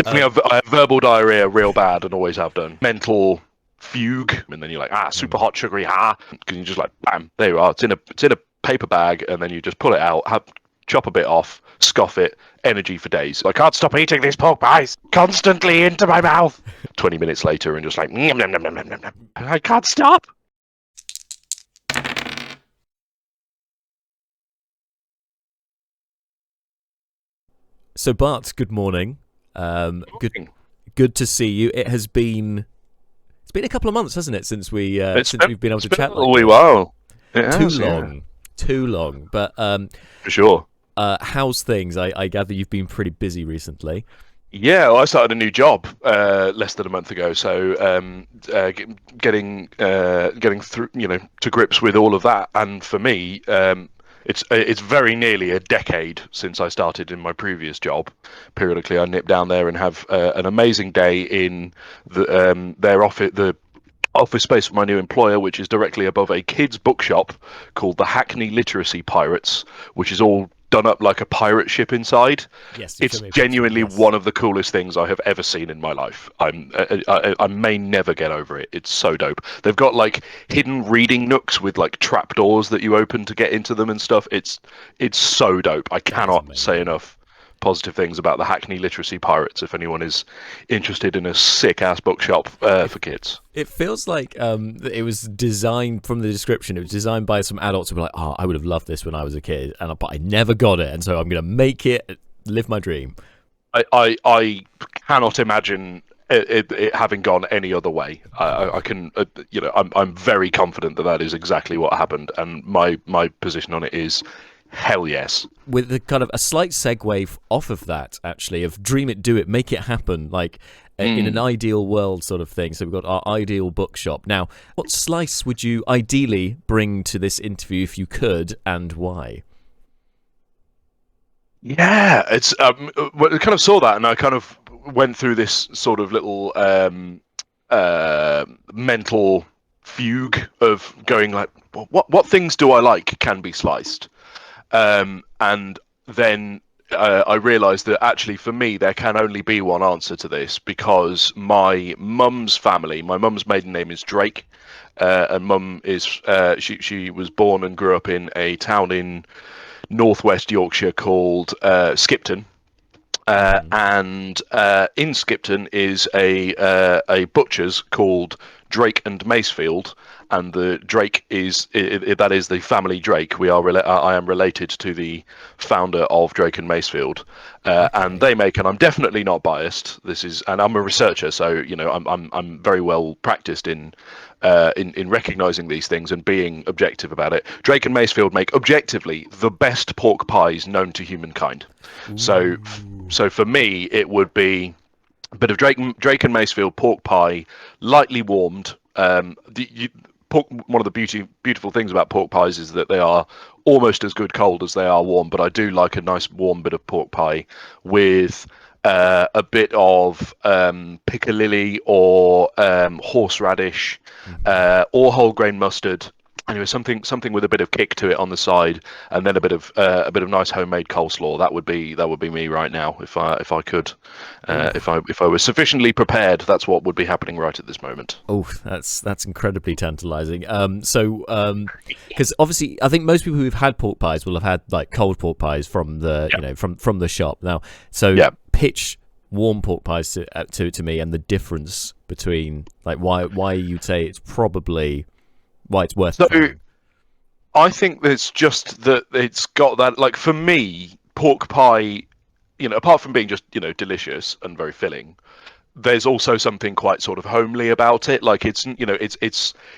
I have verbal diarrhea real bad and always have done. Mental fugue, and then you're like, super hot, sugary, because you just like, bam, there you are. It's in a paper bag, and then you just pull it out, chop a bit off, scoff it, energy for days. I can't stop eating these pork pies constantly into my mouth. 20 minutes later, and just like, nom, nom, nom, nom, nom, nom. I can't stop. So Bart, good morning. Good to see you. It's been a couple of months, hasn't it, since we've been able to chat. A wee while. Too long. But for sure. How's things? I gather you've been pretty busy recently. Yeah, well, I started a new job less than a month ago, so getting through, to grips with all of that. And for me, it's very nearly a decade since I started in my previous job. Periodically, I nip down there and have an amazing day in their office, the office space for my new employer, which is directly above a kids' bookshop called the Hackney Literacy Pirates, which is all done up like a pirate ship inside. Yes, it's genuinely one of the coolest things I have ever seen in my life. I may never get over it. It's so dope. They've got like hidden reading nooks with like trapdoors that you open to get into them and stuff. It's so dope. I cannot say enough positive things about the Hackney Literacy Pirates if anyone is interested in a sick-ass bookshop for kids. It feels like it was designed, from the description, it was designed by some adults who were like, oh, I would have loved this when I was a kid, but I never got it, and so I'm going to make it, live my dream. I cannot imagine it having gone any other way. I can, I'm very confident that is exactly what happened, and my position on it is hell yes. With the kind of a slight segue off of that, actually, of dream it, do it, make it happen, like in an ideal world sort of thing. So we've got our ideal bookshop. Now, what slice would you ideally bring to this interview if you could, and why? Yeah, it's I kind of saw that, and I kind of went through this sort of little mental fugue of going like, what things do I like can be sliced. And then I realised that actually for me there can only be one answer to this, because my mum's maiden name is Drake, and mum is she was born and grew up in a town in northwest Yorkshire called Skipton. And in Skipton is a butcher's called Drake and Macefield, and the Drake is that is the family Drake. I am related to the founder of Drake and Macefield, and they make, and I'm definitely not biased. And I'm a researcher, so I'm very well practiced in recognizing these things and being objective about it. Drake and Macefield make objectively the best pork pies known to humankind. So for me, it would be a bit of Drake and Macefield pork pie, lightly warmed. One of the beautiful things about pork pies is that they are almost as good cold as they are warm. But I do like a nice warm bit of pork pie with a bit of piccalilli or horseradish or whole grain mustard. Anyway, something with a bit of kick to it on the side, and then a bit of nice homemade coleslaw. That would be me right now if I could, if I was sufficiently prepared. That's what would be happening right at this moment. Oh, that's incredibly tantalising. Because obviously, I think most people who've had pork pies will have had like cold pork pies from the from the shop. Now, pitch warm pork pies to me, and the difference between like why you'd say it's probably. Why it's worth it. I think it's just that it's got that, like, for me, pork pie, apart from being just, delicious and very filling, there's also something quite sort of homely about it. Like it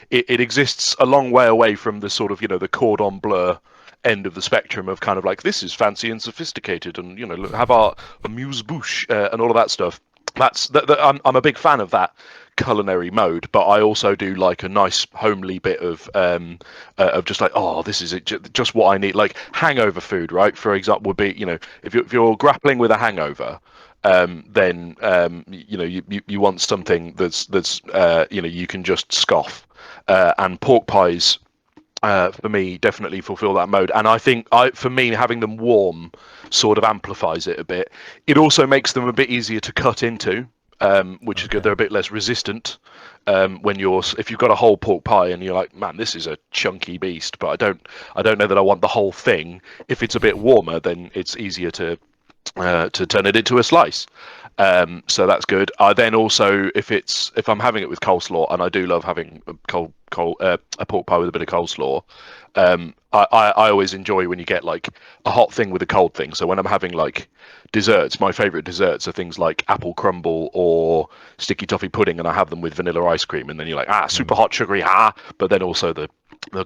exists a long way away from the sort of, the cordon bleu end of the spectrum of kind of like, this is fancy and sophisticated and, have our amuse-bouche and all of that stuff. I'm a big fan of that culinary mode, but I also do like a nice homely bit of just like, oh, this is just what I need. Like hangover food, right? For example, would be, if you're grappling with a hangover, then you want something that's you can just scoff, and pork pies for me, definitely fulfill that mode. And I think for me, having them warm sort of amplifies it a bit. It also makes them a bit easier to cut into, which is good. They're a bit less resistant when if you've got a whole pork pie and you're like, man, this is a chunky beast, but I don't know that I want the whole thing. If it's a bit warmer, then it's easier to turn it into a slice. So that's good. I then also, if I'm having it with coleslaw, and I do love having a pork pie with a bit of coleslaw. I always enjoy when you get like a hot thing with a cold thing. So when I'm having like desserts, my favorite desserts are things like apple crumble or sticky toffee pudding, and I have them with vanilla ice cream. And then you're like, super hot, sugary, but then also the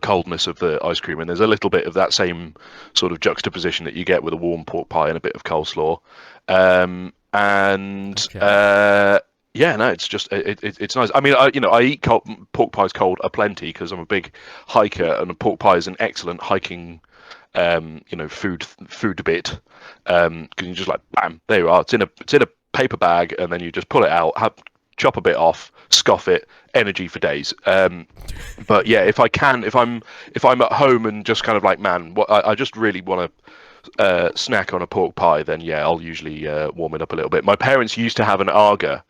coldness of the ice cream, and there's a little bit of that same sort of juxtaposition that you get with a warm pork pie and a bit of coleslaw. Yeah, no, it's just it's nice. I mean, I eat pork pies cold aplenty because I'm a big hiker, and a pork pie is an excellent hiking food bit, because you just like, bam, there you are. It's in a paper bag, and then you just pull it out, chop a bit off, scoff it, energy for days. But yeah, if I'm at home and just kind of like, man, I just really want to snack on a pork pie, then yeah, I'll usually warm it up a little bit. My parents used to have an Aga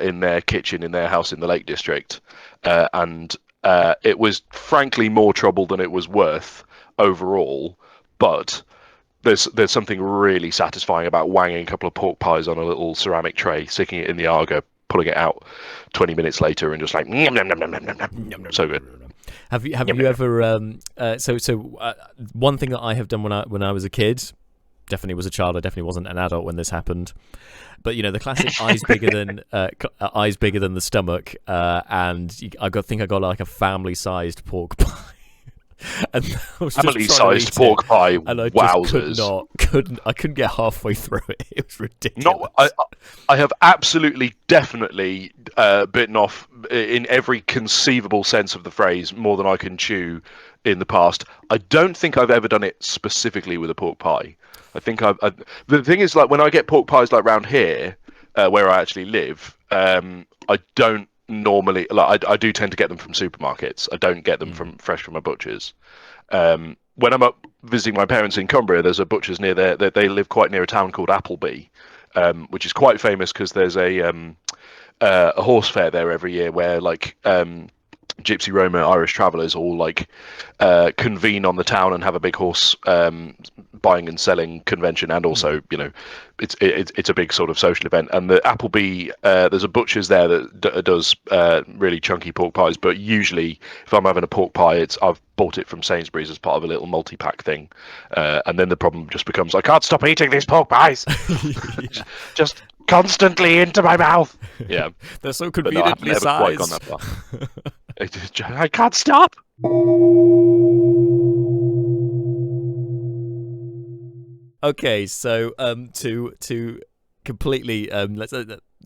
in their kitchen in their house in the Lake District, and it was frankly more trouble than it was worth overall, but there's something really satisfying about wanging a couple of pork pies on a little ceramic tray, sticking it in the Aga, pulling it out 20 minutes later, and just like, nom, nom, nom, nom, nom, nom, nom. So good. Have you ever one thing that I have done when I was a kid, definitely was a child, I definitely wasn't an adult when this happened, but the classic eyes bigger than the stomach, and I think I got like a family-sized pork pie. And family-sized pork pie, and I wowzers! I couldn't get halfway through it. It was ridiculous. I have absolutely, definitely bitten off in every conceivable sense of the phrase more than I can chew in the past. I don't think I've ever done it specifically with a pork pie. I think the thing is, like, when I get pork pies like round here, where I actually live, I don't normally, like, I do tend to get them from supermarkets. I don't get them fresh from a butcher's. When I'm up visiting my parents in Cumbria, there's a butcher's near there. They live quite near a town called Appleby, which is quite famous because there's a horse fair there every year where, like, Gypsy Roma Irish travellers all like convene on the town and have a big horse buying and selling convention, and also it's a big sort of social event. And the Appleby, there's a butcher's there that does really chunky pork pies, but usually if I'm having a pork pie, I've bought it from Sainsbury's as part of a little multi-pack thing, and then the problem just becomes, I can't stop eating these pork pies. Just constantly into my mouth. Yeah, they're so conveniently sized. Quite gone that far. I can't stop. Okay, so to completely let's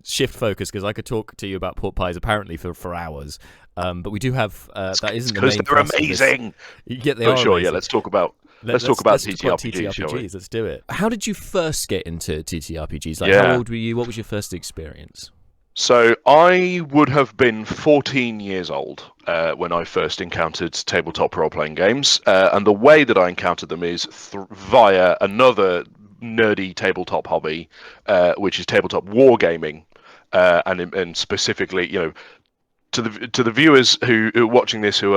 shift focus, because I could talk to you about pork pies apparently for hours, but we do have that isn't the main. Because they're amazing. Yeah, they are. Sure, amazing. Yeah. Let's talk about TTRPGs. Let's do it. How did you first get into TTRPGs? Like, how old were you? What was your first experience? So I would have been 14 years old when I first encountered tabletop role-playing games, and the way that I encountered them is via another nerdy tabletop hobby, which is tabletop wargaming, and specifically, to the viewers who are watching this who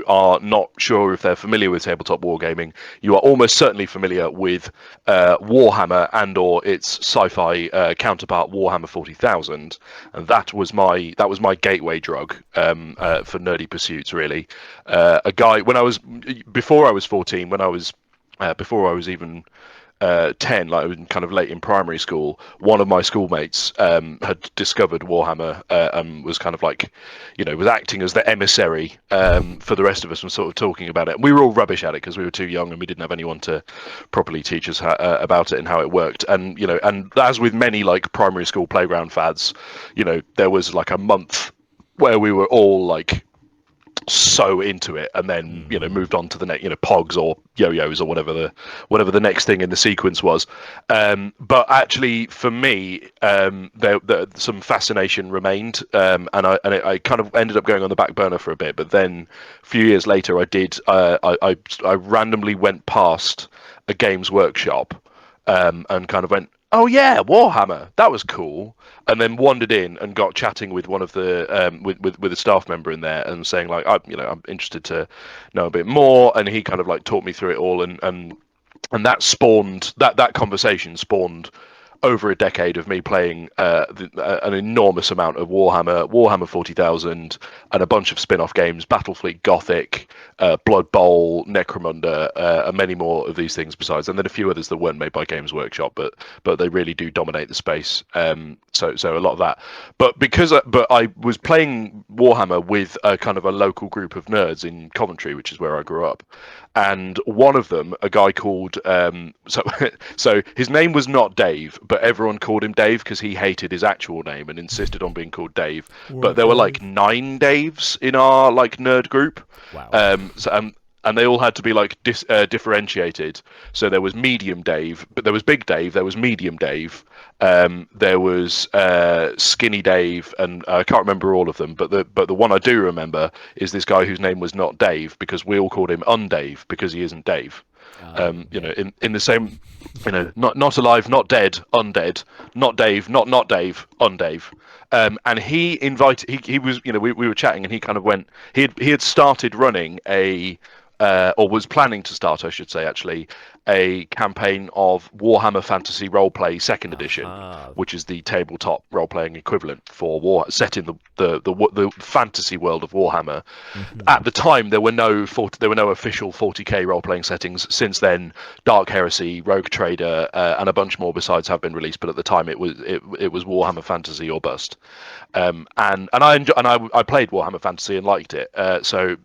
are not sure if they're familiar with tabletop wargaming, you are almost certainly familiar with Warhammer and or its sci-fi counterpart Warhammer 40,000, and that was my gateway drug for nerdy pursuits, really. A guy before I was 14, before I was even 10, like kind of late in primary school, one of my schoolmates had discovered Warhammer and was kind of like, was acting as the emissary for the rest of us and sort of talking about it. And we were all rubbish at it because we were too young and we didn't have anyone to properly teach us about it and how it worked. And, and as with many like primary school playground fads, there was like a month where we were all like so into it, and then moved on to the next, pogs or yo-yos or whatever the next thing in the sequence was. But actually, for me, there some fascination remained, and I kind of ended up going on the back burner for a bit. But then a few years later, I randomly went past a Games Workshop, and kind of went, oh yeah, Warhammer, that was cool, and then wandered in and got chatting with one of the with a staff member in there, and saying like, I'm interested to know a bit more, and he kind of like talked me through it all, and that spawned that conversation spawned over a decade of me playing an enormous amount of Warhammer 40,000, and a bunch of spin-off games, Battlefleet Gothic, Blood Bowl, Necromunda, and many more of these things besides, and then a few others that weren't made by Games Workshop, but they really do dominate the space. So a lot of that. But I was playing Warhammer with a kind of a local group of nerds in Coventry, which is where I grew up, and one of them, a guy called so his name was not Dave, but everyone called him Dave because he hated his actual name and insisted on being called Dave. But there were like 9 Daves in our like nerd group. Wow. And they all had to be like differentiated. So there was Medium Dave, but there was Big Dave, there was Medium Dave, there was Skinny Dave, and I can't remember all of them. But the one I do remember is this guy whose name was not Dave, because we all called him Undave because he isn't Dave. In the same, not alive, not dead, undead, not Dave, not Dave, Undave. And he invited, he was, we were chatting, and he kind of went, he had started running or was planning to start, I should say, actually, a campaign of Warhammer Fantasy Roleplay Second Edition, which is the tabletop role-playing equivalent for War, set in the fantasy world of Warhammer. At the time, there were no official 40k role-playing settings. Since then, Dark Heresy, Rogue Trader, and a bunch more besides have been released. But at the time, it was Warhammer Fantasy or bust. And I played Warhammer Fantasy and liked it. So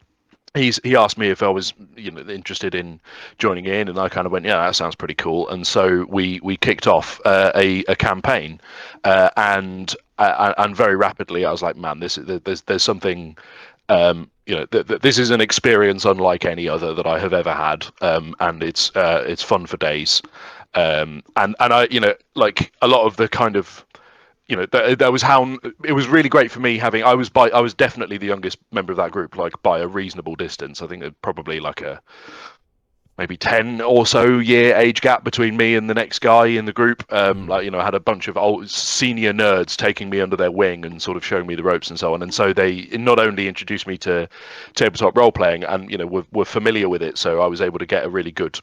he asked me if I was interested in joining in, and I kind of went, yeah, that sounds pretty cool. And so we kicked off a campaign, and very rapidly I was like, man, there's something, this is an experience unlike any other that I have ever had, and it's fun for days, and I like a lot of the kind of that was how it was really great for me having. I was definitely the youngest member of that group, like by a reasonable distance. I think there's probably like a maybe 10 or so year age gap between me and the next guy in the group. I had a bunch of old senior nerds taking me under their wing and sort of showing me the ropes and so on. And so they not only introduced me to tabletop role playing and were familiar with it, so I was able to get a really good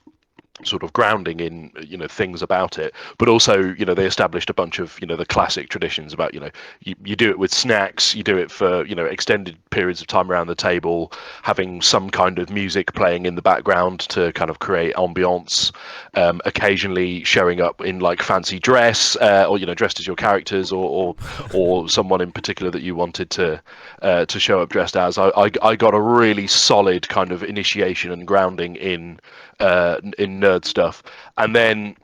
sort of grounding in things about it, but also they established a bunch of the classic traditions about you do it with snacks, you do it for extended periods of time around the table, having some kind of music playing in the background to kind of create ambiance, occasionally showing up in like fancy dress, or dressed as your characters, or someone in particular that you wanted to show up dressed as. I got a really solid kind of initiation and grounding in nerd stuff, and then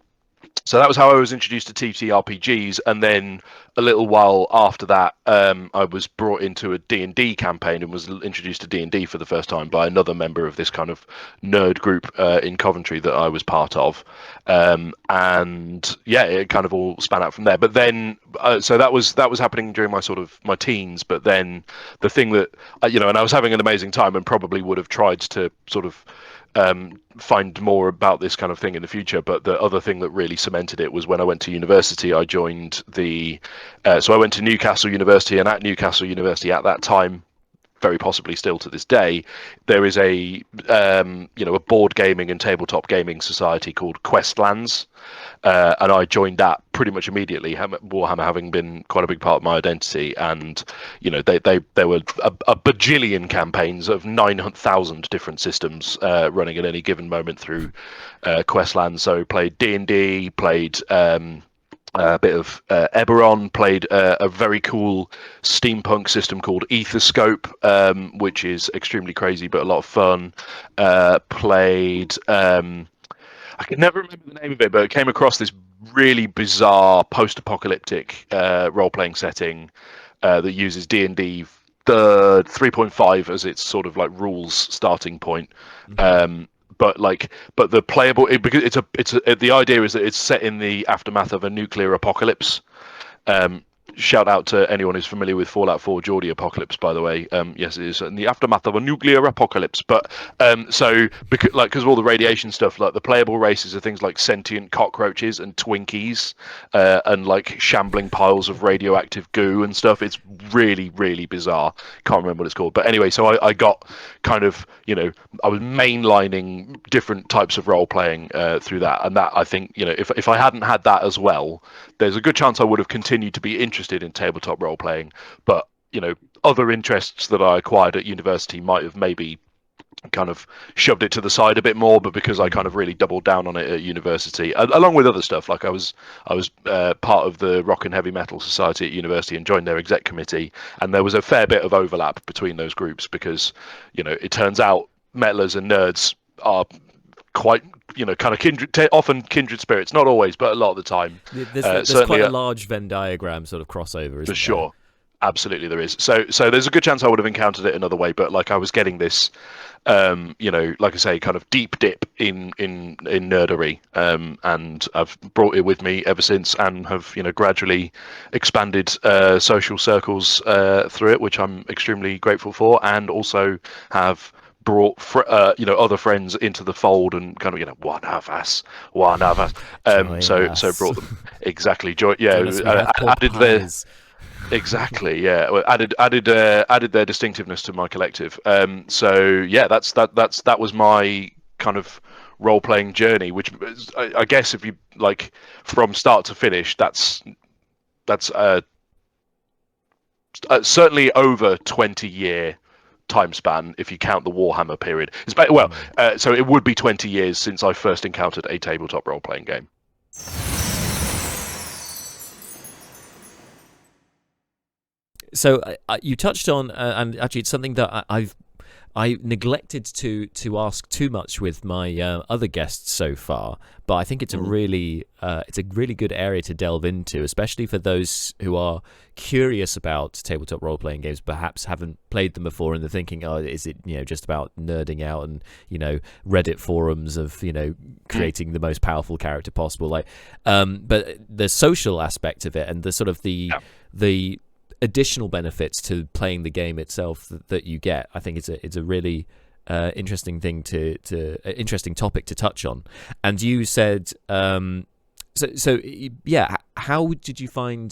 so that was how I was introduced to TTRPGs. And then a little while after that, I was brought into a D&D campaign and was introduced to D&D for the first time by another member of this kind of nerd group in Coventry that I was part of. And yeah, it kind of all span out from there. But then, so that was happening during my teens. But then the thing that, and I was having an amazing time and probably would have tried to sort of find more about this kind of thing in the future, but the other thing that really cemented it was when I went to university. I joined so I went to Newcastle University, and at Newcastle University at that time, very possibly still to this day, there is a board gaming and tabletop gaming society called Questlands, and I joined that pretty much immediately, Warhammer having been quite a big part of my identity. And there were a bajillion campaigns of 9,000 different systems running at any given moment through Questlands. So played D&D, played a bit of Eberron, played a very cool steampunk system called Etherscope, which is extremely crazy but a lot of fun. Played I can never remember the name of it, but it came across this really bizarre post-apocalyptic role-playing setting that uses D&D the 3.5 as its sort of like rules starting point. But the playable because the idea is that it's set in the aftermath of a nuclear apocalypse. Shout out to anyone who's familiar with Fallout 4 Geordie Apocalypse, by the way. Yes, it is in the aftermath of a nuclear apocalypse. But so because of all the radiation stuff, like the playable races are things like sentient cockroaches and Twinkies, and like shambling piles of radioactive goo and stuff. It's really, really bizarre. Can't remember what it's called. But anyway, so I got kind of, I was mainlining different types of role playing through that, and that I think, if I hadn't had that as well, there's a good chance I would have continued to be interested in tabletop role playing, but other interests that I acquired at university might have maybe kind of shoved it to the side a bit more, but because I kind of really doubled down on it at university, along with other stuff, like I was part of the Rock and Heavy Metal Society at university and joined their exec committee, and there was a fair bit of overlap between those groups because it turns out metalers and nerds are quite kind of often kindred spirits, not always, but a lot of the time. There's quite a large Venn diagram sort of crossover, isn't for sure there? Absolutely there is. So there's a good chance I would have encountered it another way, but like I was getting this like I say, kind of deep dip in nerdery, and I've brought it with me ever since, and have gradually expanded social circles through it, which I'm extremely grateful for, and also have brought other friends into the fold and kind of one of us. So brought them exactly added their exactly added their distinctiveness to my collective. So yeah, that was my kind of role playing journey, which I guess if you like from start to finish, that's certainly over 20-year time span if you count the Warhammer period. So it would be 20 years since I first encountered a tabletop role-playing game. So you touched on, and actually it's something that I neglected to ask too much with my other guests so far, but I think it's a really good area to delve into, especially for those who are curious about tabletop role-playing games, perhaps haven't played them before, and they're thinking, oh, is it just about nerding out and Reddit forums of creating the most powerful character possible, but the social aspect of it and the sort of the additional benefits to playing the game itself that you get, I think it's a really interesting thing interesting topic to touch on. And you said yeah, how did you find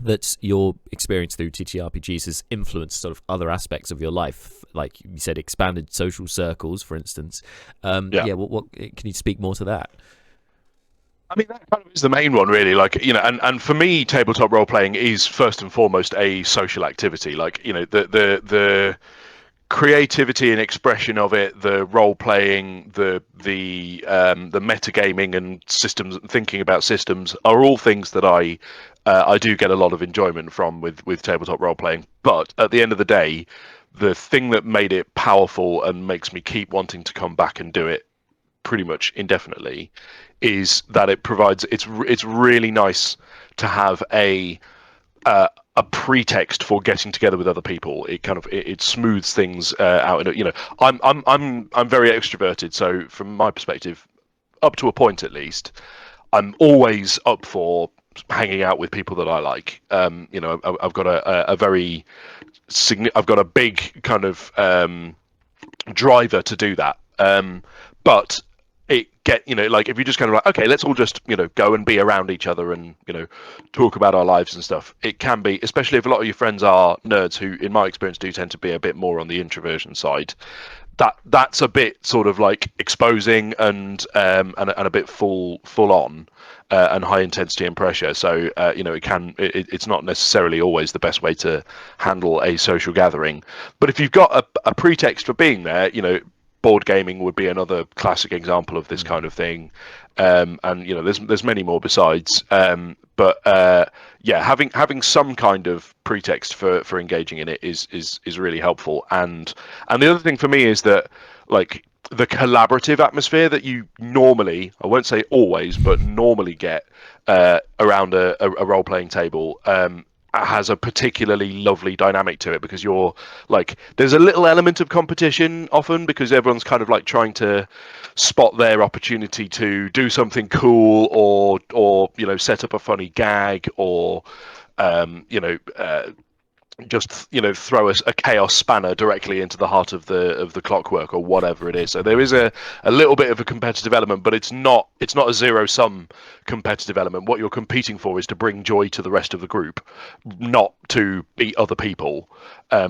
that your experience through TTRPGs has influenced sort of other aspects of your life, like you said, expanded social circles, for instance? What can you speak more to that? I mean, that kind of is the main one, really. And for me, tabletop role playing is first and foremost a social activity. The creativity and expression of it, the role playing, the metagaming and systems, thinking about systems, are all things that I do get a lot of enjoyment from with tabletop role playing. But at the end of the day, the thing that made it powerful and makes me keep wanting to come back and do it pretty much indefinitely is that it provides it's really nice to have a pretext for getting together with other people. It kind of it smooths things out. I'm very extroverted, so from my perspective, up to a point at least, I'm always up for hanging out with people that I like. I've got a very I've got a big kind of driver to do that. But if you just kind of like, okay, let's all just go and be around each other and talk about our lives and stuff, it can be, especially if a lot of your friends are nerds, who in my experience do tend to be a bit more on the introversion side, that's a bit sort of like exposing and a bit full on and high intensity and pressure. So it's not necessarily always the best way to handle a social gathering. But if you've got a pretext for being there, board gaming would be another classic example of this kind of thing, and there's many more besides. But having some kind of pretext for engaging in it is really helpful. And the other thing for me is that like the collaborative atmosphere that you normally, I won't say always, but normally get around a role playing table. has a particularly lovely dynamic to it, because you're like, there's a little element of competition often, because everyone's kind of like trying to spot their opportunity to do something cool, or set up a funny gag, or um, you know uh, just throw a chaos spanner directly into the heart of the clockwork, or whatever it is. So there is a little bit of a competitive element, but it's not a zero sum competitive element. What you're competing for is to bring joy to the rest of the group, not to beat other people,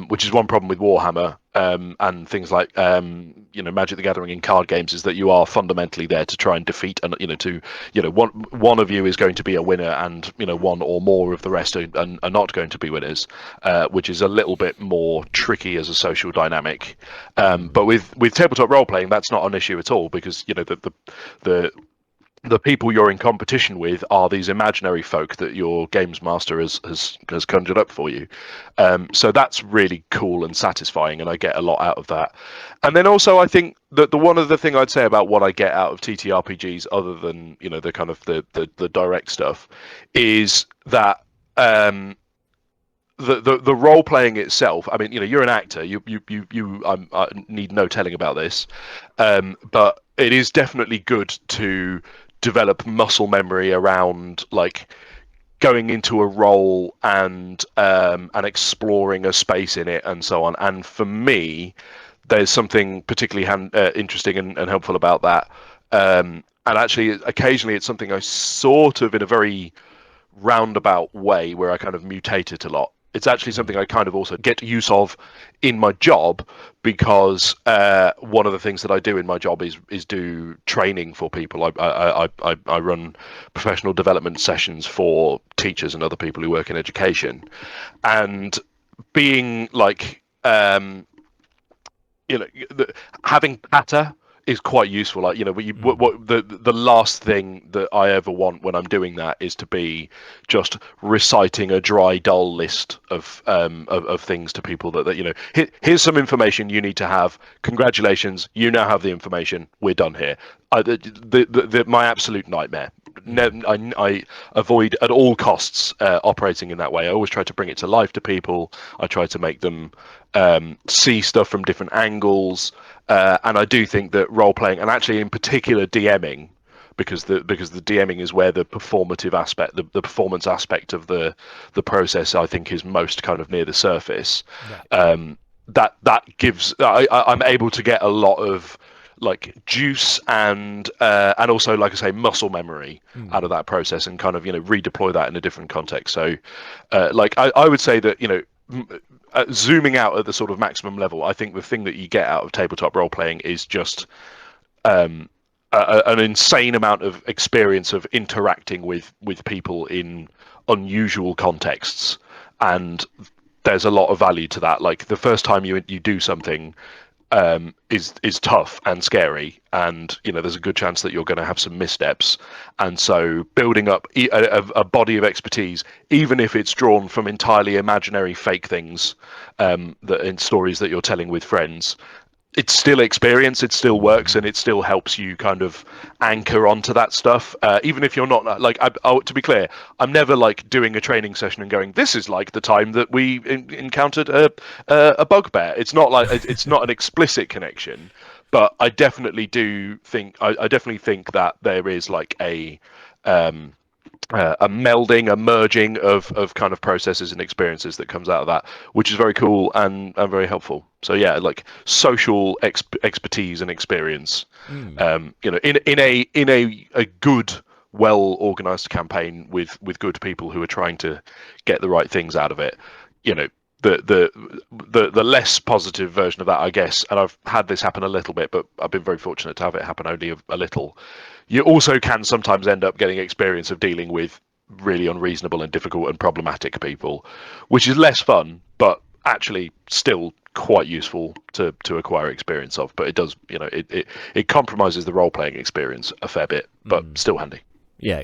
which is one problem with Warhammer, and things like Magic the Gathering in card games, is that you are fundamentally there to try and defeat, and one of you is going to be a winner, and one or more of the rest are not going to be winners, which is a little bit more tricky as a social dynamic. But with tabletop role playing, that's not an issue at all, because the people you're in competition with are these imaginary folk that your games master has conjured up for you. So that's really cool and satisfying, and I get a lot out of that. And then also, I think that the one other thing I'd say about what I get out of TTRPGs, other than the kind of the direct stuff, is that the role playing itself. I mean, you're an actor. I need no telling about this, but it is definitely good to develop muscle memory around, like, going into a role and exploring a space in it, and so on. And for me, there's something particularly interesting and helpful about that. And actually, occasionally, it's something I sort of, in a very roundabout way, where I kind of mutate it a lot. It's actually something I kind of also get use of in my job, because one of the things that I do in my job is do training for people. I run professional development sessions for teachers and other people who work in education, and being like having patter is quite useful. Like, what the last thing that I ever want when I'm doing that is to be just reciting a dry, dull list of things to people that here's some information you need to have. Congratulations, you now have the information. We're done here. My absolute nightmare. I avoid at all costs operating in that way. I always try to bring it to life to people. I try to make them see stuff from different angles, and I do think that role playing, and actually in particular DMing, because the DMing is where the performative aspect, the performance aspect of the process, I think, is most kind of near the surface. Right. That gives I'm able to get a lot of, like, juice and also, like I say, muscle memory out of that process, and kind of redeploy that in a different context. So like I would say that zooming out at the sort of maximum level, I think the thing that you get out of tabletop role playing is just an insane amount of experience of interacting with people in unusual contexts, and there's a lot of value to that. Like, the first time you do something is tough and scary, and there's a good chance that you're going to have some missteps, and so building up a body of expertise, even if it's drawn from entirely imaginary fake things, that in stories that you're telling with friends, it's still experience, it still works, and it still helps you kind of anchor onto that stuff, even if you're not like, to be clear, I'm never like doing a training session and going, this is like the time that we encountered a bugbear. It's not like, it's not an explicit connection, but I definitely do think, I definitely think that there is like a melding, a merging of kind of processes and experiences that comes out of that, which is very cool and very helpful. So yeah, like social expertise and experience, in a good, well organized campaign with good people who are trying to get the right things out of it. The less positive version of that, I guess, and I've had this happen a little bit, but I've been very fortunate to have it happen only a little. You also can sometimes end up getting experience of dealing with really unreasonable and difficult and problematic people, which is less fun, but actually still quite useful to acquire experience of. But it does, it compromises the role playing experience a fair bit, but still handy. Yeah,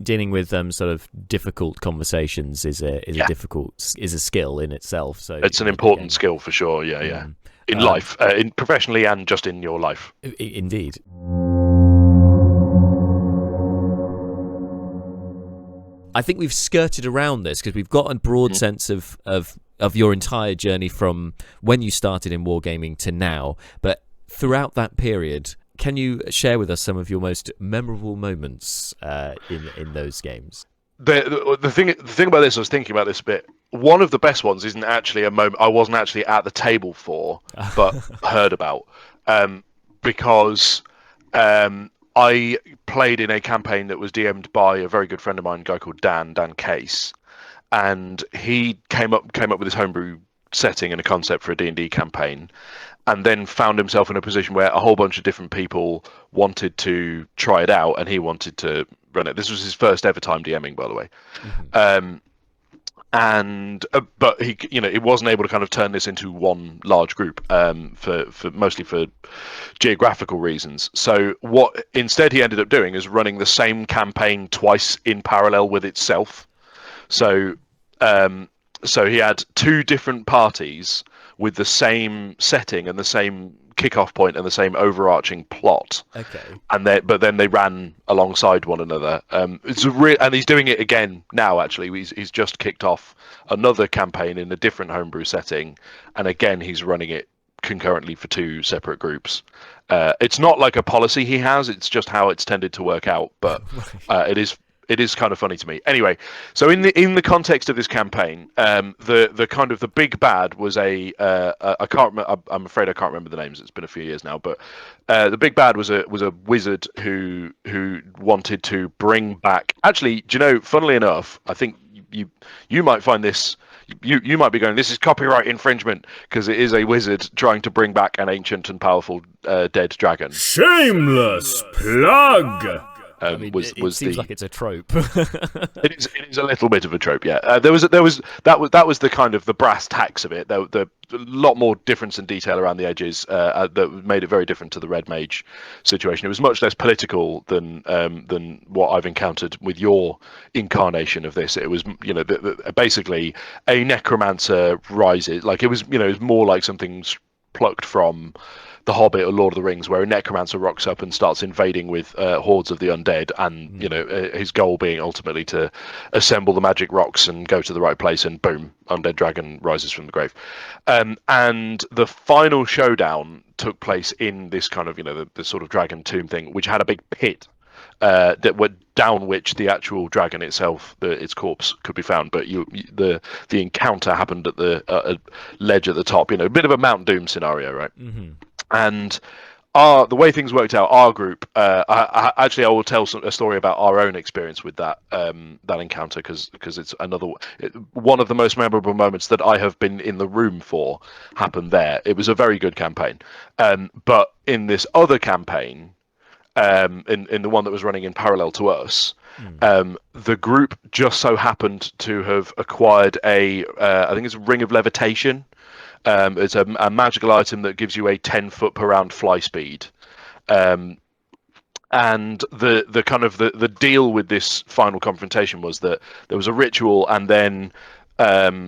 dealing with sort of difficult conversations is a skill in itself. So it's an important skill for sure. Yeah. In life, in professionally and just in your life. Indeed. I think we've skirted around this because we've got a broad sense of your entire journey from when you started in wargaming to now. But throughout that period, can you share with us some of your most memorable moments in those games? The thing about this, I was thinking about this a bit. One of the best ones isn't actually a moment I wasn't actually at the table for, but heard about, because I played in a campaign that was DM'd by a very good friend of mine, a guy called Dan Case, and he came up with this homebrew setting and a concept for a D&D campaign, and then found himself in a position where a whole bunch of different people wanted to try it out, and he wanted to run it. This was his first ever time DMing, by the way. And but he, he wasn't able to kind of turn this into one large group, for mostly for geographical reasons. So what instead he ended up doing is running the same campaign twice in parallel with itself. So so he had two different parties with the same setting and the same kickoff point and the same overarching plot. Okay. But then they ran alongside one another. It's and he's doing it again now. Actually, he's just kicked off another campaign in a different homebrew setting, and again he's running it concurrently for two separate groups. It's not like a policy he has; it's just how it's tended to work out. But it is kind of funny to me. Anyway, so in the context of this campaign, the kind of the big bad was I can't I'm afraid I can't remember the names. It's been a few years now, but the big bad was a wizard who wanted to bring back. Actually, do you know? Funnily enough, I think you might find this. You might be going, this is copyright infringement, because it is a wizard trying to bring back an ancient and powerful dead dragon. Shameless plug. I mean, it seems like it's a trope. It is a little bit of a trope, yeah. That was the kind of the brass tacks of it. There a lot more difference and detail around the edges that made it very different to the Red Mage situation. It was much less political than what I've encountered with your incarnation of this. It was basically a necromancer rises, like it was more like something plucked from The Hobbit or Lord of the Rings, where a necromancer rocks up and starts invading with hordes of the undead, and his goal being ultimately to assemble the magic rocks and go to the right place, and boom, undead dragon rises from the grave. And the final showdown took place in this kind of the sort of dragon tomb thing, which had a big pit that went down which the actual dragon itself, its corpse, could be found. But the encounter happened at the ledge at the top. A bit of a Mount Doom scenario, right? Mm-hmm. And the way things worked out, our group, I will tell a story about our own experience with that encounter, because it's one of the most memorable moments that I have been in the room for happened there. It was a very good campaign, but in this other campaign, in the one that was running in parallel to us, the group just so happened to have acquired I think it's a ring of levitation. It's a magical item that gives you a 10 foot per round fly speed. And the kind of the deal with this final confrontation was that there was a ritual, and then a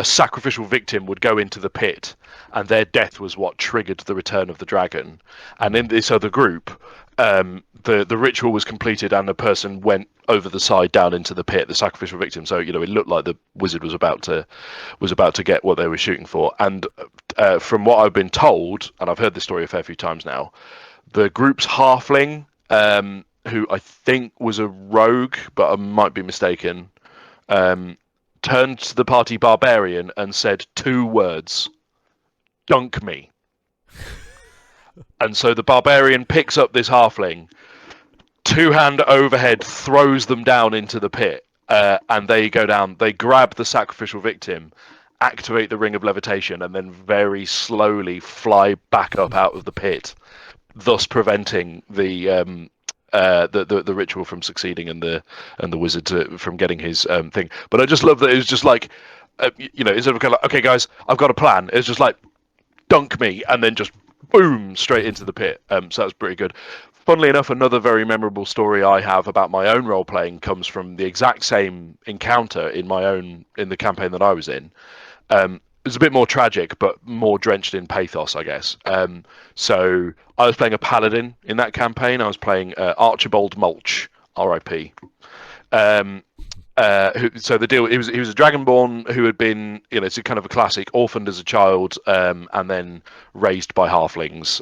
sacrificial victim would go into the pit, and their death was what triggered the return of the dragon. And in this other group, the ritual was completed, and the person went over the side down into the pit, the sacrificial victim. So it looked like the wizard was about to get what they were shooting for. And from what I've been told, and I've heard this story a fair few times now, the group's halfling, who I think was a rogue, but I might be mistaken, turned to the party barbarian and said 2 words: "Dunk me." And so the barbarian picks up this halfling, 2-hand overhead, throws them down into the pit, and they go down. They grab the sacrificial victim, activate the ring of levitation, and then very slowly fly back up out of the pit, thus preventing the ritual from succeeding, and the wizard from getting his thing. But I just love that it was just like, instead of kind of like, okay guys, I've got a plan, it's just like, dunk me, and then just boom, straight into the pit. So that's pretty good. Funnily enough, another very memorable story I have about my own role playing comes from the exact same encounter in the campaign that I was in. It's a bit more tragic, but more drenched in pathos, I guess. So I was playing a paladin in that campaign. I was playing Archibald Mulch. R.I.P. So the deal, he was a dragonborn who had been, it's a kind of a classic, orphaned as a child, and then raised by halflings.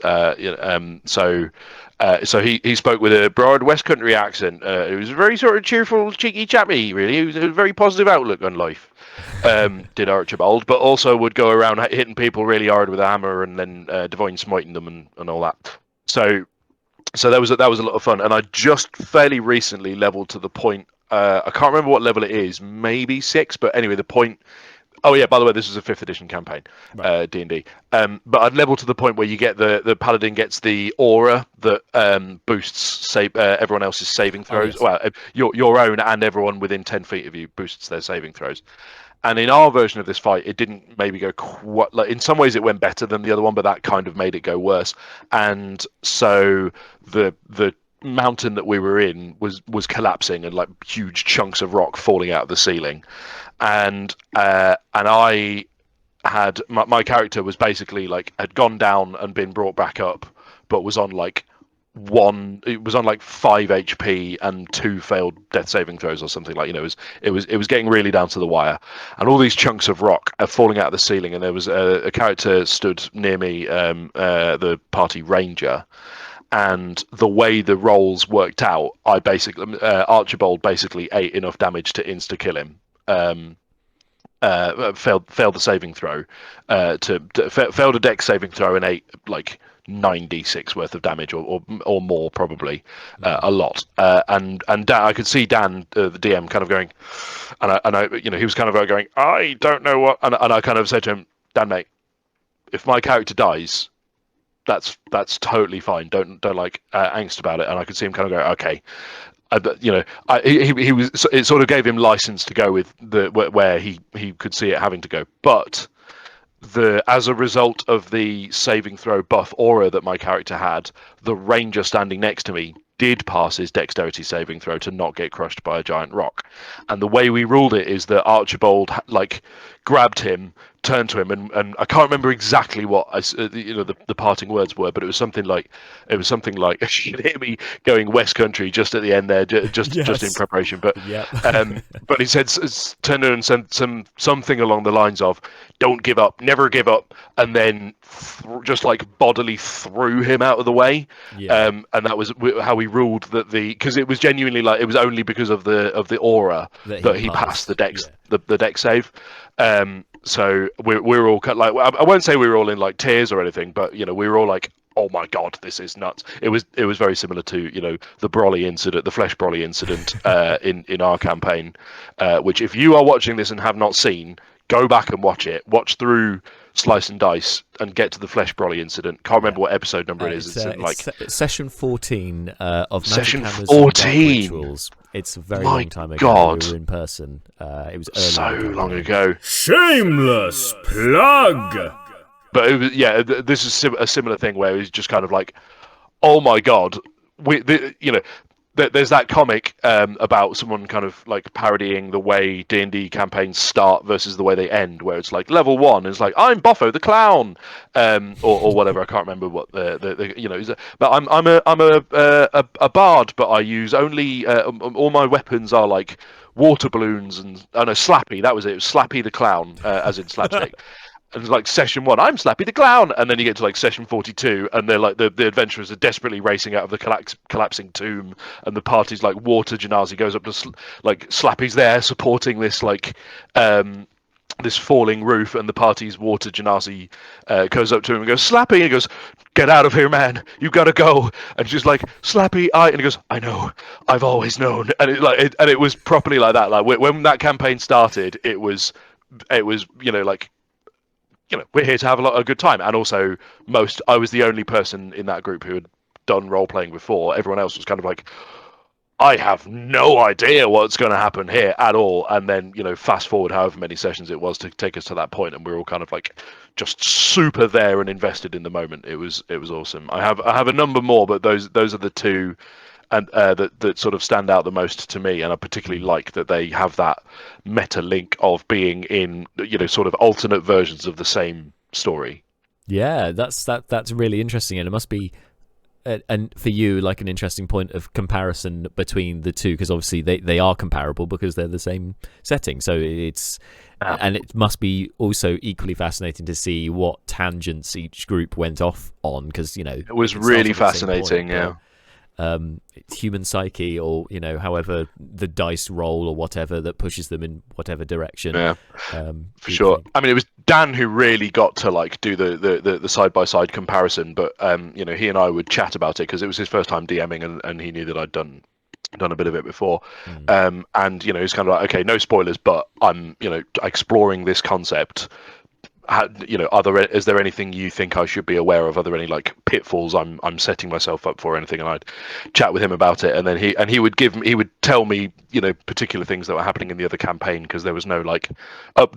So he spoke with a broad West Country accent. It was a very sort of cheerful, cheeky chappy, really. It was a very positive outlook on life. Did Archibald, but also would go around hitting people really hard with a hammer and then divine smiting them and all that. So that was a lot of fun, and I just fairly recently leveled to the point. I can't remember what level it is, maybe 6, but anyway, the point. Oh yeah, by the way, this is a 5th edition campaign, D&D. But I'd leveled to the point where you get the paladin gets the aura that boosts everyone else's saving throws. Oh, yes. Well, your own and everyone within 10 feet of you boosts their saving throws. And in our version of this fight, it didn't maybe go quite like, in some ways it went better than the other one, but that kind of made it go worse. And so the mountain that we were in was collapsing and like huge chunks of rock falling out of the ceiling. And I had my character was basically like had gone down and been brought back up, but was on like 5 HP and 2 failed death saving throws or something. Like, it was getting really down to the wire, and all these chunks of rock are falling out of the ceiling. And there was a character stood near me, the party ranger, and the way the rolls worked out, I basically Archibald basically ate enough damage to insta kill him. Failed the saving throw, failed a dex saving throw and ate like 9d6 worth of damage or more, probably a lot. And Dan, I could see Dan, the DM, kind of going, and I he was kind of going, I don't know what, and I kind of said to him, Dan, mate, if my character dies, that's totally fine. Don't like angst about it. And I could see him kind of go, okay. He was. It sort of gave him license to go with where he could see it having to go. But as a result of the saving throw buff aura that my character had, the ranger standing next to me did pass his dexterity saving throw to not get crushed by a giant rock. And the way we ruled it is that Archibald like grabbed him, turned to him, and I can't remember exactly what the parting words were, but it was something like you should hear me going West Country just at the end there, just in preparation. But but he said, turned to him and said something along the lines of, "Don't give up, never give up," and then just like bodily threw him out of the way. And that was how we ruled that because it was genuinely like it was only because of the aura that he passed the dex the dex save. So we're all like, I won't say we were all in like tears or anything, but we were all like, oh my god, this is nuts. It was very similar to the Brolly incident, the Flesh Brolly incident in our campaign, which if you are watching this and have not seen, go back and watch it. Watch through Slice and Dice and get to the Flesh Brolly incident. Can't remember what episode number it is. It's session 14 of session Magic Hammers 14. Rituals. It's a very long time ago. God. We were in person. It was early so long ago. Shameless plug. But it was, this is a similar thing where it was just kind of like, oh my god, there's that comic about someone kind of like parodying the way D&D campaigns start versus the way they end, where it's like level 1 is like, I'm Boffo the clown, or whatever. I can't remember what but I'm a bard, but I use only all my weapons are like water balloons and Slappy. That was it. It was Slappy the clown, as in slapstick. And it's like session 1, I'm Slappy the clown, and then you get to like session 42, and they're like the adventurers are desperately racing out of the collapsing tomb, and the party's like water genasi goes up to like Slappy's there supporting this like this falling roof, and the party's water genasi goes up to him and goes, Slappy, and he goes, get out of here, man, you gotta go. And she's like, Slappy, and he goes, I know, I've always known. And it was properly like that. Like when that campaign started, it was like, we're here to have a good time. And also, I was the only person in that group who had done role playing before. Everyone else was kind of like, I have no idea what's going to happen here at all. And then, fast forward however many sessions it was to take us to that point, and we're all kind of like just super there and invested in the moment. It was awesome. I have a number more, but those are the two and that sort of stand out the most to me, and I particularly like that they have that meta link of being in sort of alternate versions of the same story. Yeah, that's really interesting, and it must be and for you, like an interesting point of comparison between the two, because obviously they are comparable because they're the same setting. So and it must be also equally fascinating to see what tangents each group went off on, because it was really fascinating. Human psyche, or however the dice roll or whatever that pushes them in whatever direction. For sure. I mean, it was Dan who really got to like do the side by side comparison, but he and I would chat about it because it was his first time DMing, and he knew that I'd done a bit of it before. And he's kind of like, okay, no spoilers, but I'm exploring this concept. Is there anything you think I should be aware of? Are there any like pitfalls I'm setting myself up for, or anything? And I'd chat with him about it, and then he would tell me particular things that were happening in the other campaign, because there was no like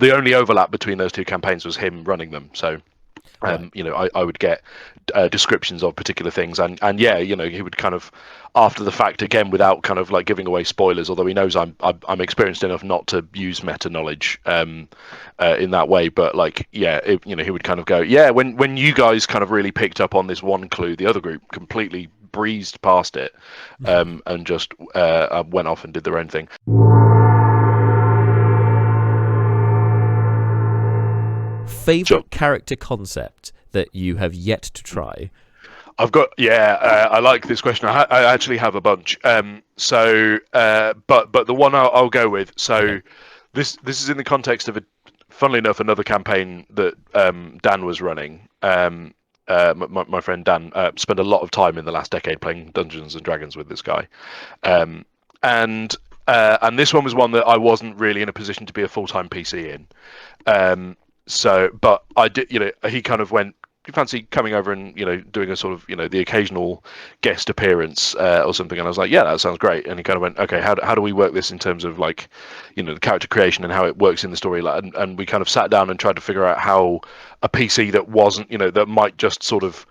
the only overlap between those two campaigns was him running them. So I would get descriptions of particular things, and he would kind of, after the fact, again without kind of like giving away spoilers, although he knows I'm experienced enough not to use meta knowledge in that way, but like he would kind of go, when you guys kind of really picked up on this one clue, the other group completely breezed past it, and just went off and did their own thing. Favorite character concept that you have yet to try? I've got I like this question. I actually have a bunch. But the one I'll go with. So okay. This is in the context of funnily enough, another campaign that Dan was running. My friend Dan spent a lot of time in the last decade playing Dungeons and Dragons with this guy, and this one was one that I wasn't really in a position to be a full-time PC in. But I did, he kind of went, do you fancy coming over and, doing a sort of, the occasional guest appearance or something? And I was like, yeah, that sounds great. And he kind of went, okay, how do we work this in terms of like, the character creation and how it works in the story? And we kind of sat down and tried to figure out how a PC that wasn't, that might just sort of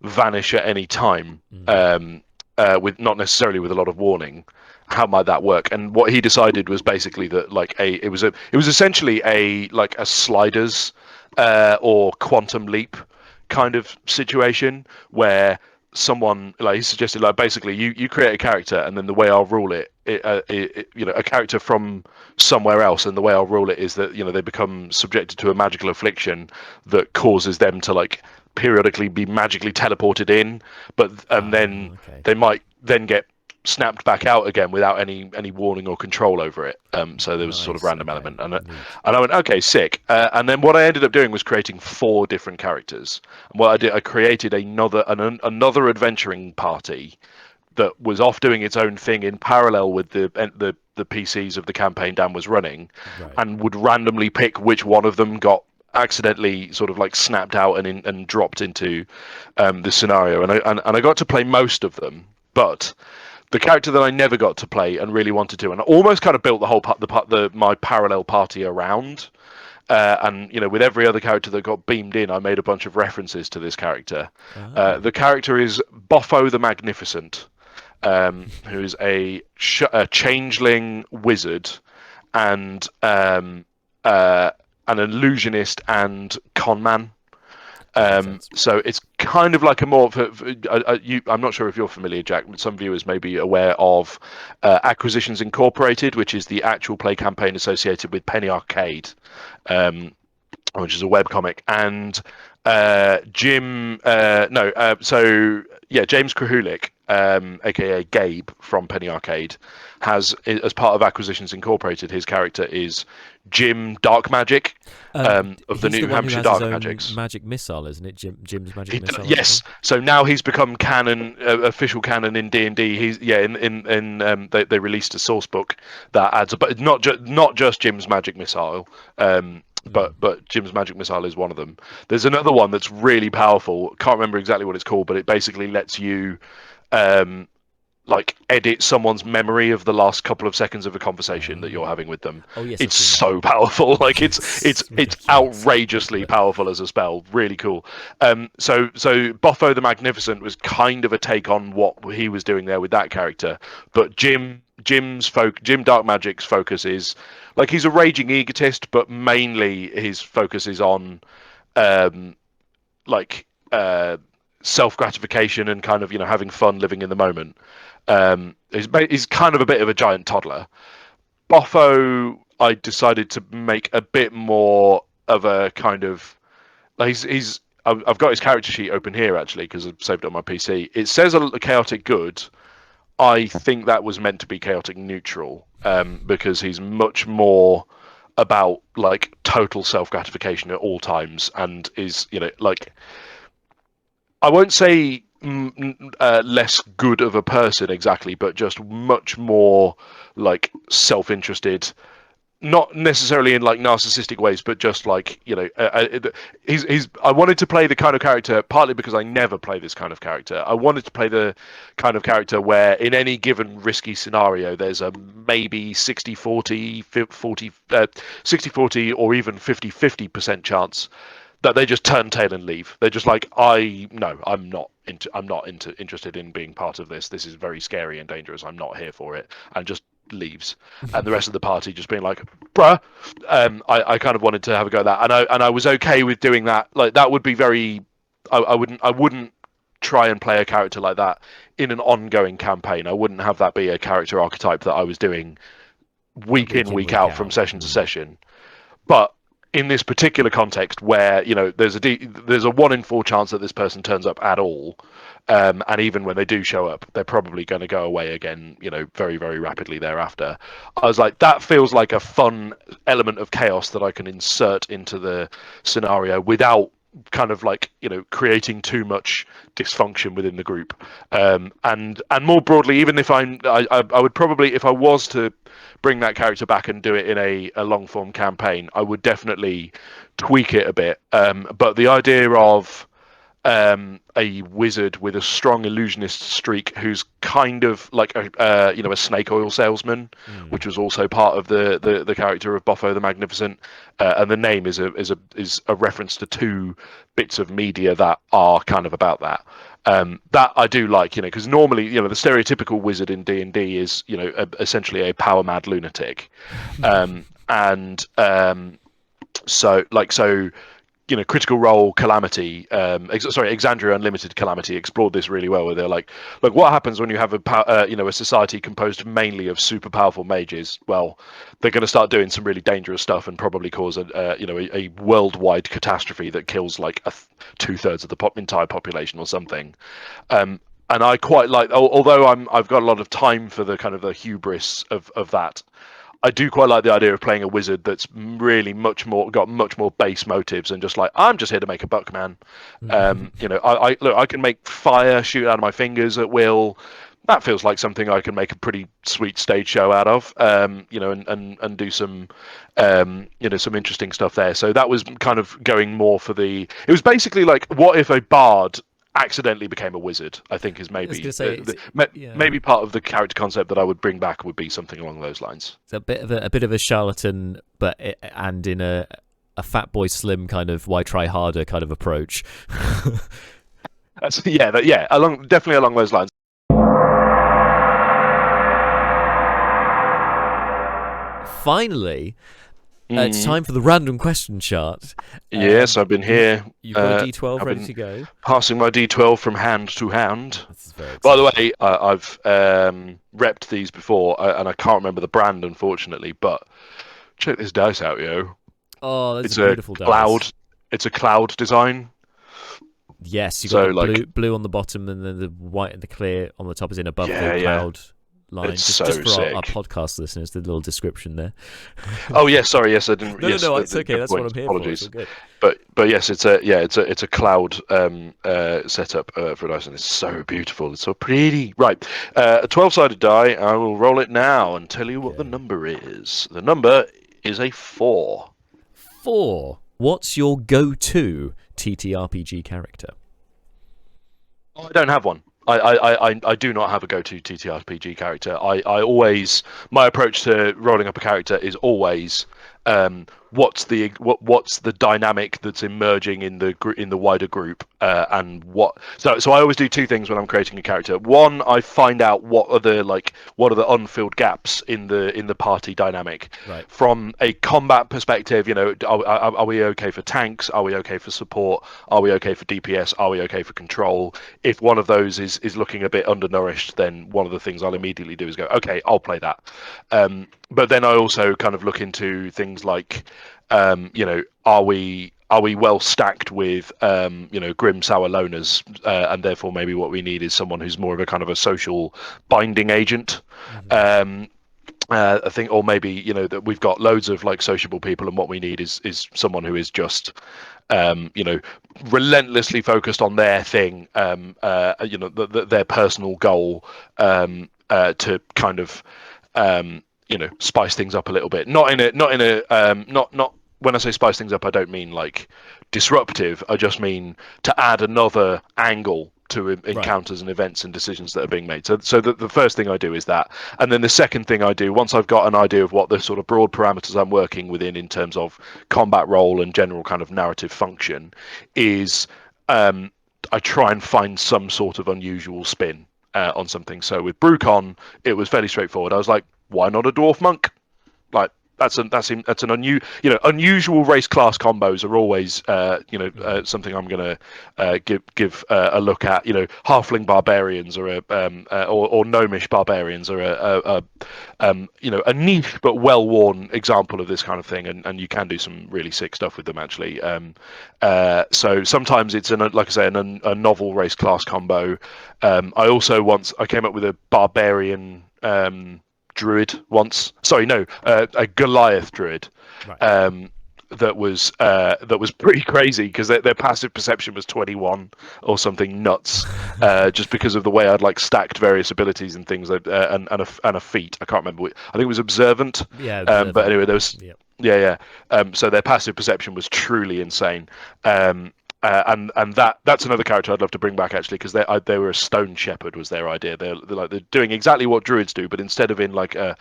vanish at any time, with not necessarily with a lot of warning, how might that work? And what he decided was basically that like it was essentially a sliders or quantum leap kind of situation, where someone, like he suggested, like basically you create a character, and then the way I'll rule it, a character from somewhere else, and the way I'll rule it is that they become subjected to a magical affliction that causes them to like periodically be magically teleported in, but they might then get snapped back out again without any warning or control over it. So there was a sort of random element, and I went, okay, sick. And then what I ended up doing was creating 4 different characters. And what I did, I created another adventuring party that was off doing its own thing in parallel with the PCs of the campaign Dan was running, and would randomly pick which one of them got accidentally sort of like snapped out and dropped into the scenario. And I got to play most of them, but the character that I never got to play and really wanted to, and I almost kind of built the whole my parallel party around, and with every other character that got beamed in, I made a bunch of references to this character. The character is Boffo the Magnificent, who is a changeling wizard and an illusionist and con man. So it's kind of like a more I'm not sure if you're familiar, Jack, but some viewers may be aware of Acquisitions Incorporated, which is the actual play campaign associated with Penny Arcade, which is a webcomic, and James Krahulik, aka Gabe from Penny Arcade, has, as part of Acquisitions Incorporated, his character is Jim Dark Magic, of the New Hampshire Dark Magics. Magic missile, isn't it? Jim's magic missile. Yes. So now he's become canon, official canon in D&D. He's they released a source book that adds, but not just Jim's magic missile. But Jim's magic missile is one of them. There's another one that's really powerful. Can't remember exactly what it's called, but it basically lets you like edit someone's memory of the last couple of seconds of a conversation that you're having with them. Oh, yes, it's so powerful. Like it's outrageously powerful as a spell. Really cool. So Boffo the Magnificent was kind of a take on what he was doing there with that character, but Jim Dark Magic's focus is like, he's a raging egotist, but mainly his focus is on self-gratification and kind of having fun, living in the moment. He's kind of a bit of a giant toddler. Boffo, I decided to make a bit more of a kind of he's I've got his character sheet open here actually because I've saved it on my PC. It says a chaotic good. I think that was meant to be chaotic neutral, because he's much more about like total self gratification at all times, and is like, I won't say less good of a person exactly, but just much more like self interested, not necessarily in like narcissistic ways, but just like he's. I wanted to play the kind of character partly because I never play this kind of character. I wanted to play the kind of character where in any given risky scenario, there's a maybe 60-40, 40, 60-40, or even 50-50% chance that they just turn tail and leave. They're just like, I'm not interested in being part of this. This is very scary and dangerous. I'm not here for it, and just leaves. And the rest of the party just being like, bruh. I kind of wanted to have a go at that, and I was okay with doing that. Like that would be very. I wouldn't try and play a character like that in an ongoing campaign. I wouldn't have that be a character archetype that I was doing week in, week out from session to session. But in this particular context where there's a 1 in 4 chance that this person turns up at all, and even when they do show up, they're probably going to go away again very, very rapidly thereafter. I was like, that feels like a fun element of chaos that I can insert into the scenario without kind of like creating too much dysfunction within the group. And more broadly, even if I would probably, if I was to bring that character back and do it in a long form campaign, I would definitely tweak it a bit. But the idea of a wizard with a strong illusionist streak who's kind of like a snake oil salesman, which was also part of the character of Boffo the Magnificent, and the name is a reference to 2 bits of media that are kind of about that. That I do like, because normally, the stereotypical wizard in D&D is, essentially a power mad lunatic, so Critical Role Calamity, Exandria Unlimited Calamity explored this really well, where they're like, look, what happens when you have a society composed mainly of super powerful mages? Well, they're going to start doing some really dangerous stuff and probably cause a worldwide catastrophe that kills like 2/3 of the entire population or something. And I quite like, although I've got a lot of time for the kind of the hubris of that. I do quite like the idea of playing a wizard that's really much more base motives and just like, I'm just here to make a buck, man. I can make fire shoot out of my fingers at will. That feels like something I can make a pretty sweet stage show out of, and do some, some interesting stuff there. So that was kind of going more for it was basically like, what if a bard accidentally became a wizard? I think is maybe maybe part of the character concept that I would bring back would be something along those lines. It's a bit of a charlatan, and in a Fatboy Slim kind of why try harder kind of approach. Definitely along those lines. Finally, it's time for the random question chart. Yes, I've been here. You've got a D12 ready to go. Passing my D12 from hand to hand. By the way, I've repped these before, and I can't remember the brand, unfortunately. But check this dice out, yo! Oh, that's a beautiful dice. It's a cloud design. Yes, you've got blue on the bottom, and then the white and the clear on the top is in above the cloud. Line. Just for our podcast listeners, the little description there. Oh yes, sorry, yes, I didn't. No, it's okay. That's what I'm here Apologies. For. Good. But yes, it's a cloud setup for a dice, and it's so beautiful. It's so pretty. Right, a 12-sided die. I will roll it now and tell you what the number is. The number is a 4. 4. What's your go-to TTRPG character? I don't have one. I do not have a go-to TTRPG character. I always, my approach to rolling up a character is always what's the dynamic that's emerging in the wider group, and what. So I always do two things when I'm creating a character. One, I find out what are the unfilled gaps in the party dynamic. Right. From a combat perspective, are we okay for tanks? Are we okay for support? Are we okay for DPS? Are we okay for control? If one of those is looking a bit undernourished, then one of the things I'll immediately do is go, okay, I'll play that. But then I also kind of look into things like, are we well stacked with grim sour loners, and therefore maybe what we need is someone who's more of a kind of a social binding agent. I think, or maybe that we've got loads of like sociable people, and what we need is someone who is just relentlessly focused on their thing, their personal goal, to kind of spice things up a little bit. Not when I say spice things up, I don't mean like disruptive. I just mean to add another angle to encounters and events and decisions that are being made. So the first thing I do is that, and then the second thing I do, once I've got an idea of what the sort of broad parameters I'm working within in terms of combat role and general kind of narrative function, is I try and find some sort of unusual spin on something. So with Brukon, it was fairly straightforward. I was like, why not a dwarf monk? Like that's an unusual race class combos are always something I'm gonna give a look at. Halfling barbarians or or gnomish barbarians are a niche but well worn example of this kind of thing, and you can do some really sick stuff with them actually. So sometimes it's like I say, a novel race class combo. I came up with a barbarian druid once. Sorry, no, a Goliath druid. Right. That was pretty crazy because their passive perception was 21 or something nuts, just because of the way I'd like stacked various abilities and things, and a feat. I can't remember. I think it was observant. Yeah. But anyway, there was. Yep. Yeah. So their passive perception was truly insane. And that's another character I'd love to bring back actually, because they were a stone shepherd was their idea. They're doing exactly what druids do, but instead of in like a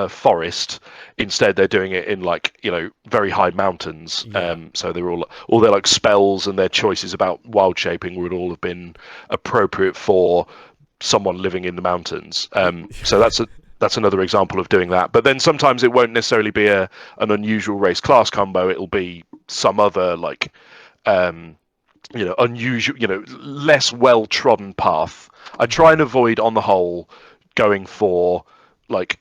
forest, instead they're doing it in like very high mountains. Yeah. So they're all their like spells and their choices about wild shaping would all have been appropriate for someone living in the mountains. So that's another example of doing that. But then sometimes it won't necessarily be an unusual race class combo. It'll be some other like unusual, less well trodden path. I try and avoid, on the whole, going for like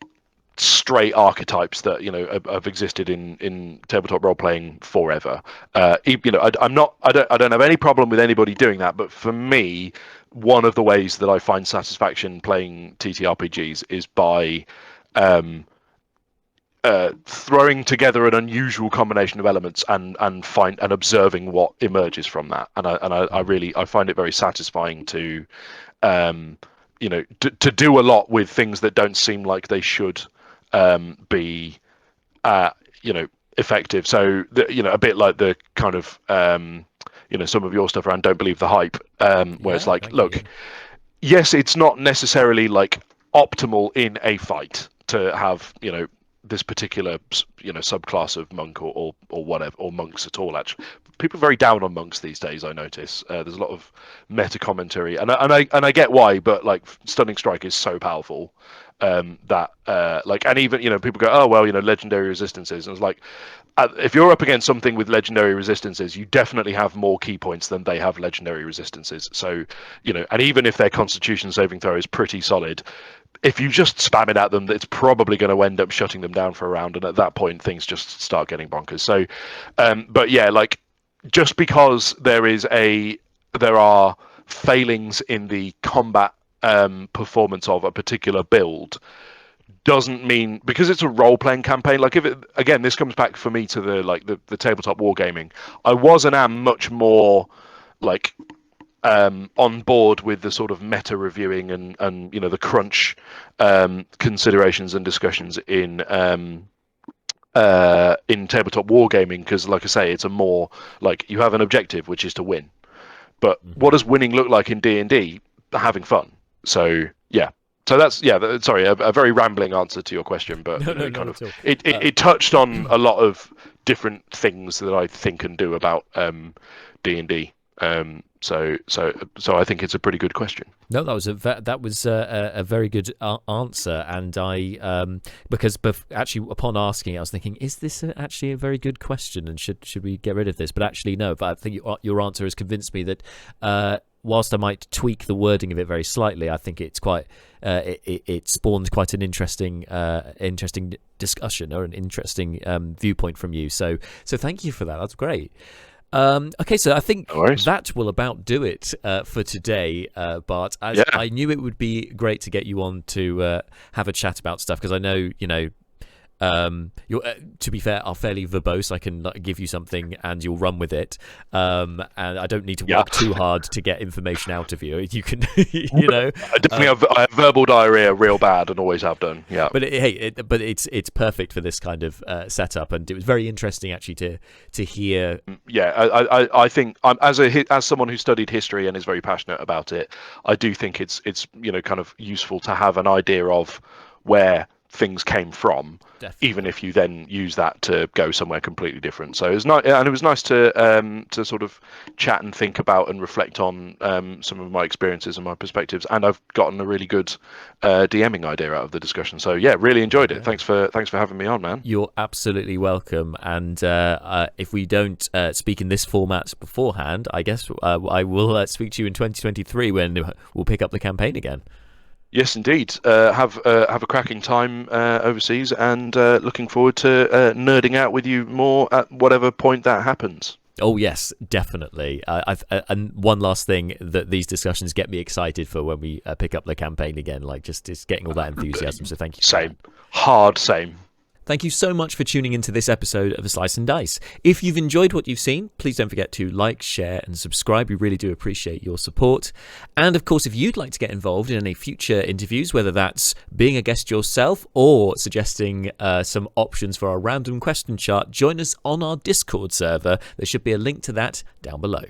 straight archetypes that have existed in tabletop role playing forever. I don't have any problem with anybody doing that, but for me, one of the ways that I find satisfaction playing TTRPGs is by throwing together an unusual combination of elements and observing what emerges from that. And I find it very satisfying to to do a lot with things that don't seem like they should be effective. So a bit like the kind of some of your stuff around don't believe the hype, where it's like, look, yes, it's not necessarily like optimal in a fight to have this particular subclass of monk or whatever, or monks at all. Actually, people are very down on monks these days. I notice there's a lot of meta commentary, and I get why, but like Stunning Strike is so powerful that and even people go, oh well, legendary resistances, and it's like, if you're up against something with legendary resistances, you definitely have more key points than they have legendary resistances. So and even if their Constitution saving throw is pretty solid, if you just spam it at them, it's probably going to end up shutting them down for a round, and at that point things just start getting bonkers. So but yeah, like, just because there are failings in the combat performance of a particular build doesn't mean, because it's a role-playing campaign, like, if it, again, this comes back for me to the tabletop wargaming. I was and am much more like on board with the sort of meta reviewing and the crunch considerations and discussions in tabletop wargaming, because like I say, it's a more like, you have an objective, which is to win, but what does winning look like in D&D? Having fun. So yeah, so that's sorry, a very rambling answer to your question, but it touched on a lot of different things that I think and do about D&D. So I think it's a pretty good question. No, that was a very good answer, and because actually upon asking, I was thinking, is this actually a very good question, and should we get rid of this? But actually, no. But I think your answer has convinced me that whilst I might tweak the wording of it very slightly, I think it's quite it spawns quite an interesting discussion or an interesting viewpoint from you. So thank you for that. That's great. Okay, so I think that will about do it for today, Bart. I knew it would be great to get you on to have a chat about stuff, because I know, you're, to be fair, are fairly verbose. I can give you something and you'll run with it, and I don't need to work too hard to get information out of you. You can, I definitely I have verbal diarrhea real bad and always have done. Yeah, but it's perfect for this kind of setup, and it was very interesting actually to hear. Yeah, I think as someone who studied history and is very passionate about it, I do think it's kind of useful to have an idea of where things came from. Definitely. Even if you then use that to go somewhere completely different. So it's nice, and it was nice to sort of chat and think about and reflect on some of my experiences and my perspectives. And I've gotten a really good DMing idea out of the discussion. So yeah, really enjoyed it. Thanks for having me on, man. You're absolutely welcome. And if we don't speak in this format beforehand, I guess I will speak to you in 2023 when we'll pick up the campaign again. Yes, indeed. Have a cracking time overseas, and looking forward to nerding out with you more at whatever point that happens. Oh yes, definitely. And one last thing that these discussions get me excited for when we pick up the campaign again, like just getting all that enthusiasm. So thank you. Same. Hard same. Thank you so much for tuning into this episode of A Slice and Dice. If you've enjoyed what you've seen, please don't forget to like, share and subscribe. We really do appreciate your support. And of course, if you'd like to get involved in any future interviews, whether that's being a guest yourself or suggesting some options for our random question chart, join us on our Discord server. There should be a link to that down below.